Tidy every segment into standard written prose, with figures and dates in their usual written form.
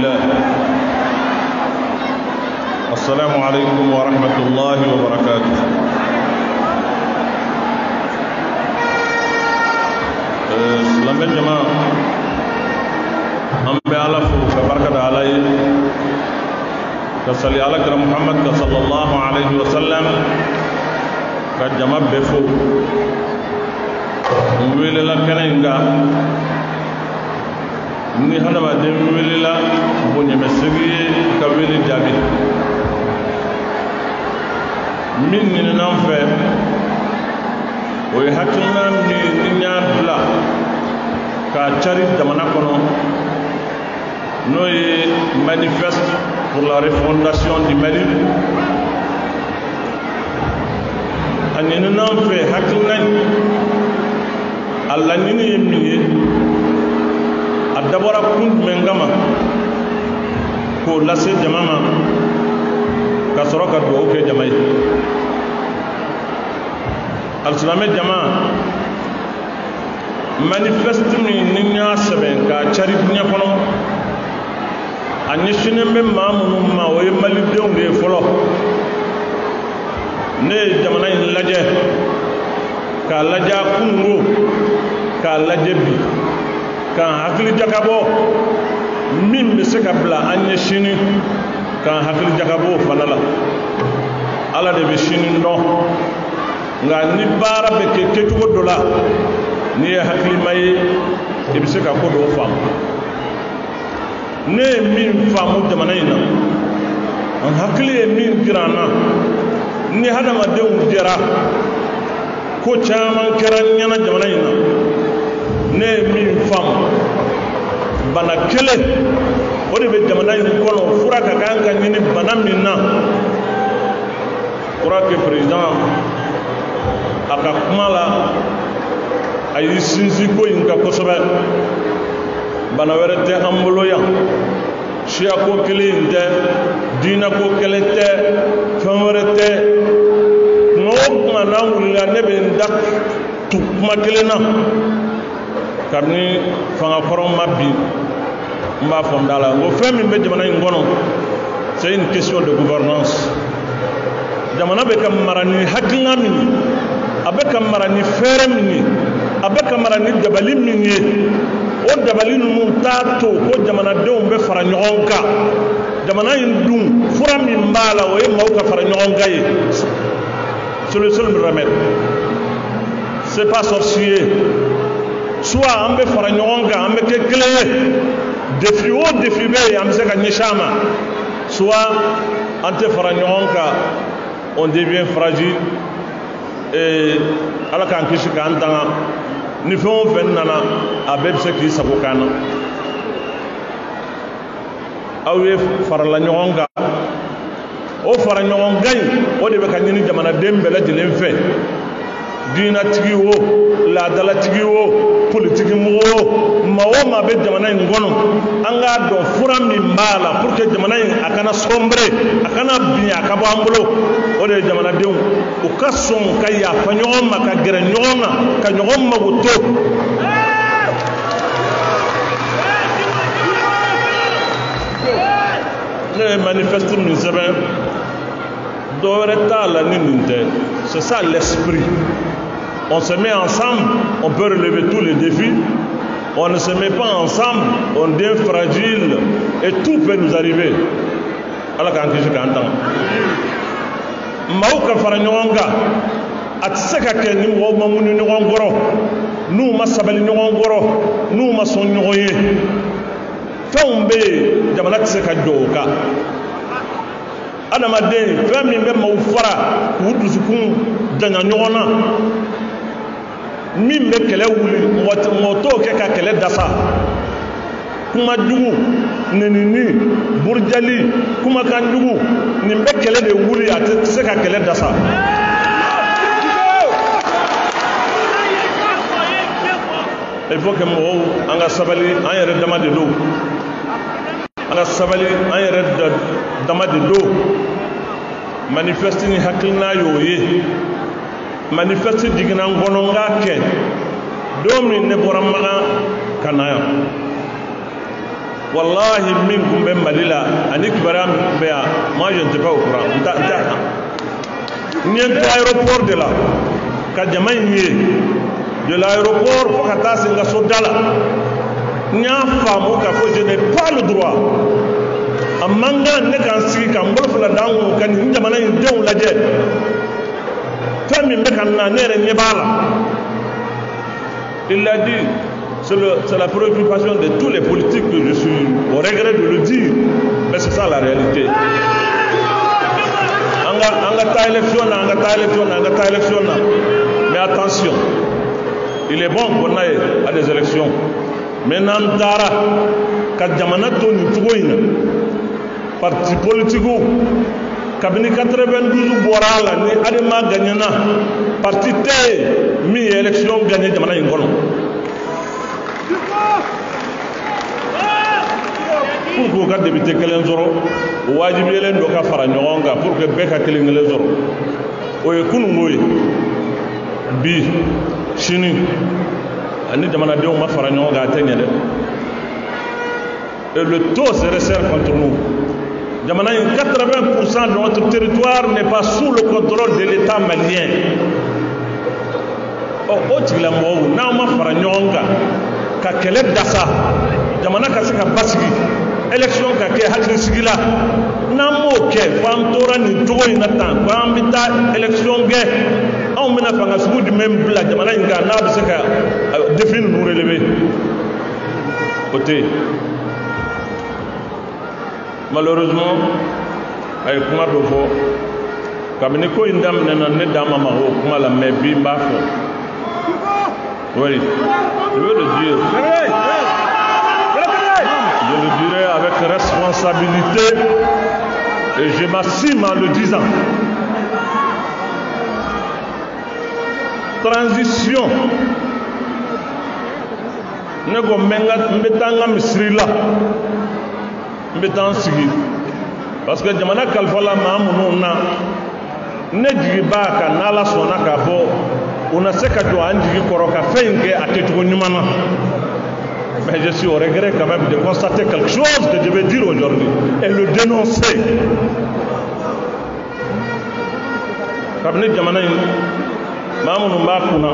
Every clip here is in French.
لله. السلام عليكم ورحمة الله وبركاته. سلام الجماعة أم بألا فبركة عليه كصلي على محمد صلى الله عليه وسلم كجماعة بفو ويل لا كنينغا ni hadama den welila bonye mesegi ka weli jabi min ni nan fe o hakina ni nyaabla ka chari jamana kono no ye manifeste pour la refondation du Mali ani nan fe hakina alla ni mi adabora kun mengama ko lase jamama ka soro ka do ke jamay al-islamé jama manifeste ni nya seben ka chari dunya kono anyi shine be mamunu ma o mali dewnde folo ne jamana in laje ka laja kungo ka laje bi kan hakili jakabo min be se ka bla anye shini kan hakili jakabo fanala ala de be shini no nga ni bara be ke ketugo dola ni hakili may e be se ka ko do fam ne min famu jamana ina an hakili e min girana ni hadama de dira ko chaman keran nyana jamana ina ne min fam bana kele o de be jamana ni kono fura ka kan kan ni bana minna fura ke président aka kumala ay sinzi ko inka ko sobe bana werete ambolo ya shia ko kele inde dina ko kele te favorete no mana wula ne be ndak tu kuma kele na kabni fanga koron mabbi mba fam dala o fami be jamana ngono c'est une question de gouvernance jamana be kam marani hakina mini abe kam marani fere mini abe kam marani dabali mini o dabali mun tato ko jamana de be fara nyoonka jamana indum fura min bala o yema ka fara nyoonka yi c'est le seul remède, c'est pas sorcier. Soit on peut faire un on peut clé défi haut défi bas on peut gagner chama soit on te faire un on devient fragile et alors quand kishi kanta ni fon nana abeb se ki sabokana awe fara la nyonga o fara nyonga o de be kanyini jamana dembe la jelen fe dina tigi wo la dala tigi wo politique mo mawo ma be jamana ngono anga do fura mi mbala pour que jamana akana sombre akana biya ka bo ambulo o de jamana dew o kason kaya fanyon ma ka gere nyoma ka nyom ma wuto le manifeste mi sebe do reta la nininte c'est ça l'esprit. On se met ensemble, on peut relever tous les défis. On ne se met pas ensemble, on devient fragile et tout peut nous arriver. Alors quand je entends, Mauka Faranyonga, Atseka Keni Womamuni Nongoro, nous Masabali Nongoro, nous Masson Noye, Tombe, Jamanatseka Joka. Adamade, Femi Mema Ufara, Uduzukun, Danyanyona. Min be kɛlɛ wuli moto kɛ ka kɛlɛ dasa kuma jugu nenini burjali kuma kan jugu nin be kɛlɛ de wuli a tɛ se ka kɛlɛ dasa il faut que mɔgɔw an ka sabali an yɛrɛ dama de do an ka sabali an yɛrɛ dama de do manifeste ni hakilina y'o ye manifeste digina ngono nga ke domi ne bora maga kanaya wallahi min kun bɛ Mali la ani kibaruya min kun bɛ yan moi je n'étais pas au courant n ye n to aéroport de la ka jama in ye de l'aéroport fo ka taa se n ka so da la n y'a faamu k'a fɔ je n'ai pas le droit a man kan ne ka n sigi ka n bolo fila da n kun ka nin jamana in denw lajɛ fɛn min bɛ ka na ne yɛrɛ ɲɛ b'a la. Il l'a dit, c'est la préoccupation de tous les politiques que je suis au regret de le dire, mais c'est ça la réalité. On a élection, mais attention, il est bon qu'on aille à des élections. Mais Nandara, Kadjamana Tony Touine, parti politique, Kabini 92 Borala, ni Adema Gagnana, parti T, mi élection gagné Jamana Ingono. Pour que député Kelenzoro, Wajibelen Doka Faranyonga, pour que Beka Kelengelezoro, Oye Kunungoy, Bi, Chini, Ani Jamana Deoma Faranyonga atteignent. Et le taux se resserre contre nous. 80% de notre territoire n'est pas sous le contrôle de l'État malien. Oh, Otilamou, Nama Faranyonga, Kakeleb Dassa, Jamana Kaseka Basigi, élection Kake Hakri Sigila, Namo Ke, Fantora Nitogo Inatan, Bambita, élection gay, on mena Fangasou du même plat, Jamana Inga, Nabseka, définir nous relever. Côté. Malheureusement, avec kuma dɔ fɔ kabini ko in daminɛna ne da ma mago kuma la mais bi n b'a fɔ oui je veux le dire je le dirai avec responsabilité et je m'assume en le disant. Transition ne ko n bɛ taa n ka misiri la parce que jamana kalfala maa minnu na ne jigi b'a kan n'Ala sɔnna k'a fɔ u na se ka jɔ an jigi kɔrɔ ka fɛn in kɛ a kɛcogo ɲuman na. Mais je suis au regret quand même de constater quelque chose que je vais dire aujourd'hui et le dénoncer. Kabini jamana in maa minnu b'a kunna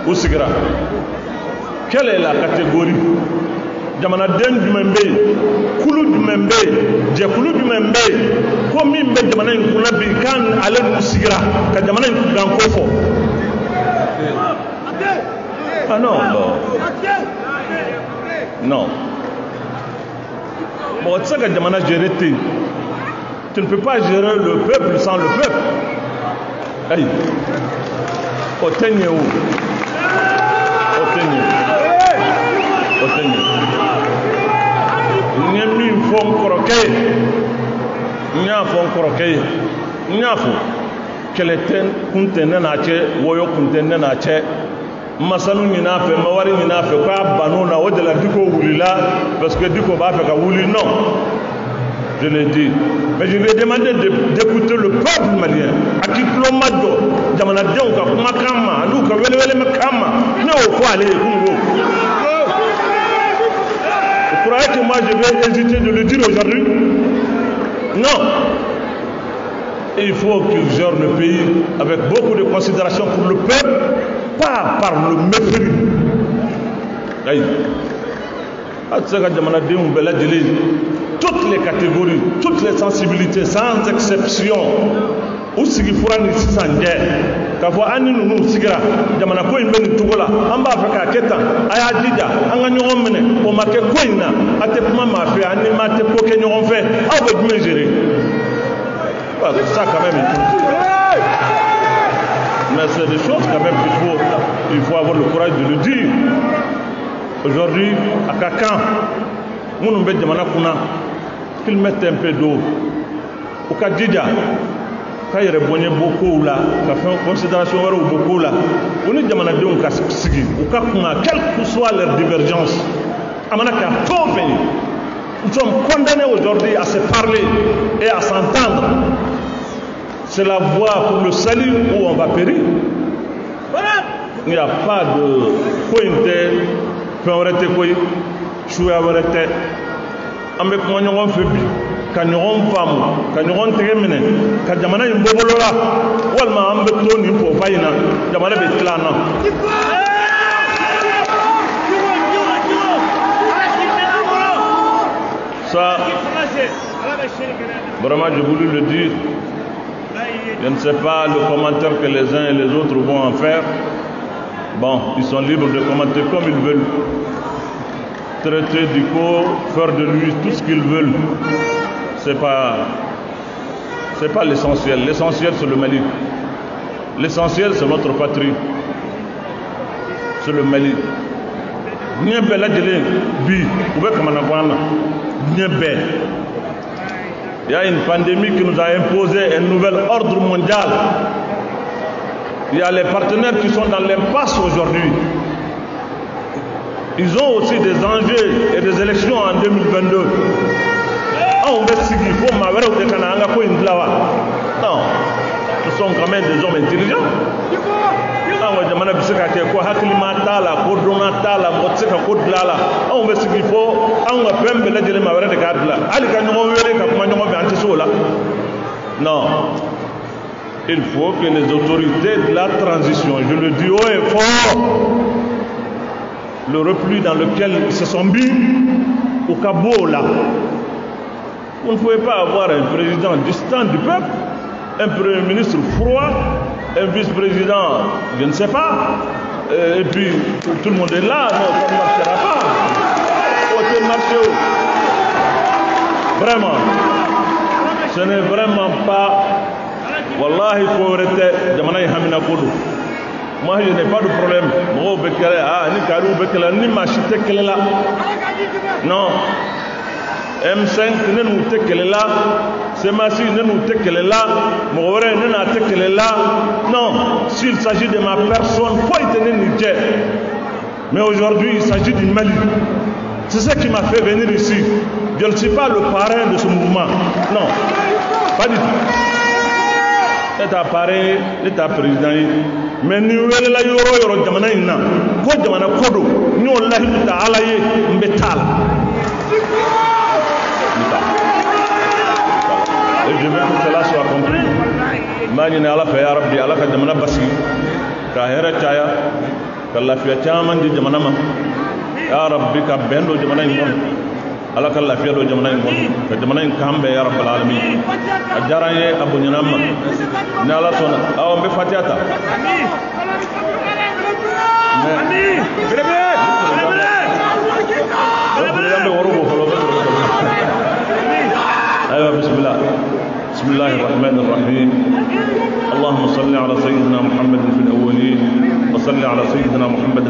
u sigira. Quelle est la catégorie? Jamanaden jumɛn bɛ yen, kulu jumɛn bɛ yen, jɛkulu jumɛn bɛ yen ko min bɛ jamana in kunna bi kan ale n'u sigira ka jamana in kunkan ko fɔ. Ah non, non. Mɔgɔ tɛ se ka jamana gérer ten. Tu ne peux pas gérer le peuple sans le peuple. Ayi, o tɛ ɲɛ o, o tɛ ɲɛ, o tɛ ɲɛ. N ye min fɔ n kɔrɔkɛ ye, n y'a fɔ n kɔrɔkɛ ye, n y'a fɔ kɛlɛ kun tɛ ne n'a cɛ, wɔyɔ kun tɛ ne n'a cɛ, masanu ɲin'a fɛ, mawari ɲin'a fɛ, k'a ban'o na o de la Diko wulila parce que Diko b'a fɛ ka wuli, non. Je l'ai dit. Mais je lui ai demandé d'écouter le peuple malien. A qui plomado, jamanadenw ka kumakan ma, an'u ka welewelekan ma, ne y'o fɔ ale ye kunungo. Vous croyez que moi je vais hésiter de le dire aujourd'hui? Non. Il faut qu'ils gèrent le pays avec beaucoup de considération pour le peuple, pas par le mépris. Aïe. Toutes les catégories, toutes les sensibilités, sans exception, où sigifura ni sisanje, kafo ani nunu sigira, jamana ko imbe ni tugola, amba Afrika keta, aya jija, anga nyogon mene, o make ko ina, ate kuma mafe, ani mate ko ke nyogon fe, aw be jume gérer. Ça quand même. Mais c'est des choses quand même qu'il faut avoir le courage de le dire. Aujourd'hui, à Kakan, nous avons qu'ils mettent un peu d'eau. Au Kadjidja, quand il y a beaucoup là, quand il y a une considération beaucoup là, on est demandé au Kassigi, au Kakuna, quelle que soit leur divergence, nous sommes condamnés aujourd'hui à se parler et à s'entendre. C'est la voie pour le salut où on va périr. Il n'y a pas de coïnté, suya wɛrɛ tɛ an bɛ kuma ɲɔgɔn fɛ bi ka ɲɔgɔn faamu ka ɲɔgɔn tɛgɛ minɛ ka jamana in bɔ bolo la walima an bɛ to nin fɔba in na jamana bɛ tila an na. Ça, vraiment, je voulais le dire. Je ne sais pas le commentaire que les uns et les autres vont en faire. Bon, ils sont libres de commenter comme ils veulent. Traiter du corps, faire de lui tout ce qu'ils veulent. C'est pas l'essentiel. L'essentiel, c'est le Mali. L'essentiel, c'est notre patrie. C'est le Mali. Il y a une pandémie qui nous a imposé un nouvel ordre mondial. Il y a les partenaires qui sont dans l'impasse aujourd'hui. Ils ont aussi des enjeux et des élections en 2022. Non, nous sommes quand même des hommes intelligents. Jamana bɛ se ka kɛ ko hakilima t'a la ko dɔnna t'a la mɔgɔ tɛ se ka ko dilan la anw bɛ sigi fo anw ka fɛn bɛɛ lajɛlen maa wɛrɛ de k'a dilan hali ka ɲɔgɔn wele ka kuma ɲɔgɔn fɛ an tɛ se o la non il faut que les autorités de la transition, je le dis haut et fort, le repli dans lequel ils se sont mis au cabot là, vous ne pouvez pas avoir un président distant du peuple, un premier ministre froid, un vice-président, je ne sais pas, et puis tout le monde est là, non, ça ne marchera pas. Faut marcher. Vraiment, ce n'est vraiment pas. Wallahi, il faut arrêter. Moi, je n'ai pas de problème. Non. M5 ne nous tekelela, Semasi ne nous tekelela, Moore ne nous tekelela. Non, s'il s'agit de ma personne, faut y tenir Niger. Mais aujourd'hui, il s'agit du Mali. C'est ce qui m'a fait venir ici. Je ne suis pas le parrain de ce mouvement. Non, pas du tout. L'État parrain, l'État président. Mais nous, la yoro jamana inna. Ko jamana kodo. Nous Allah ta'ala ye mbetal. Et je veux que cela soit compris. Imagine Allah fait ya Rabbi, Allah ka jamana basi, ka hera chaya, ka lafiya chaman di jamana ma. Ya Rabbi ka bendo jamana ingon. Allah ka lafiya do jamana ingon. Ka jamana in kambe ya Rabbal alamin. Ajaraye abu nyanama. Ni Allah sona. Aw mbe fatiyata. Amin. Grebe. أيوة بسم الله. بسم الله الرحمن الرحيم. اللهم صل على سيدنا محمد في الأولين وصل على سيدنا محمد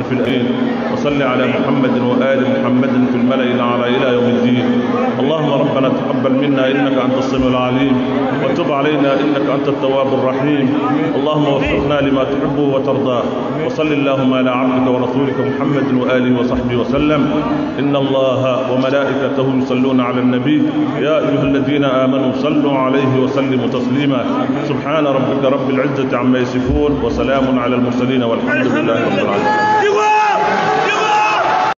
في الآخرين وصل على محمد وآل محمد في الملأ الأعلى إلى يوم الدين. اللهم ربنا تقبل منا إنك أنت السميع العليم وتب علينا إنك أنت التواب الرحيم. اللهم وفقنا لما تحبه وترضاه وصل اللهم على عبدك ورسولك محمد وآله وصحبه وسلم. إن الله وملائكته يصلون على النبي يا أيها الذين آمنوا صلوا عليه وسلموا تسليما. سبحان ربك رب العزة عما يصفون وسلام على المرسلين والحمد لله رب العالمين.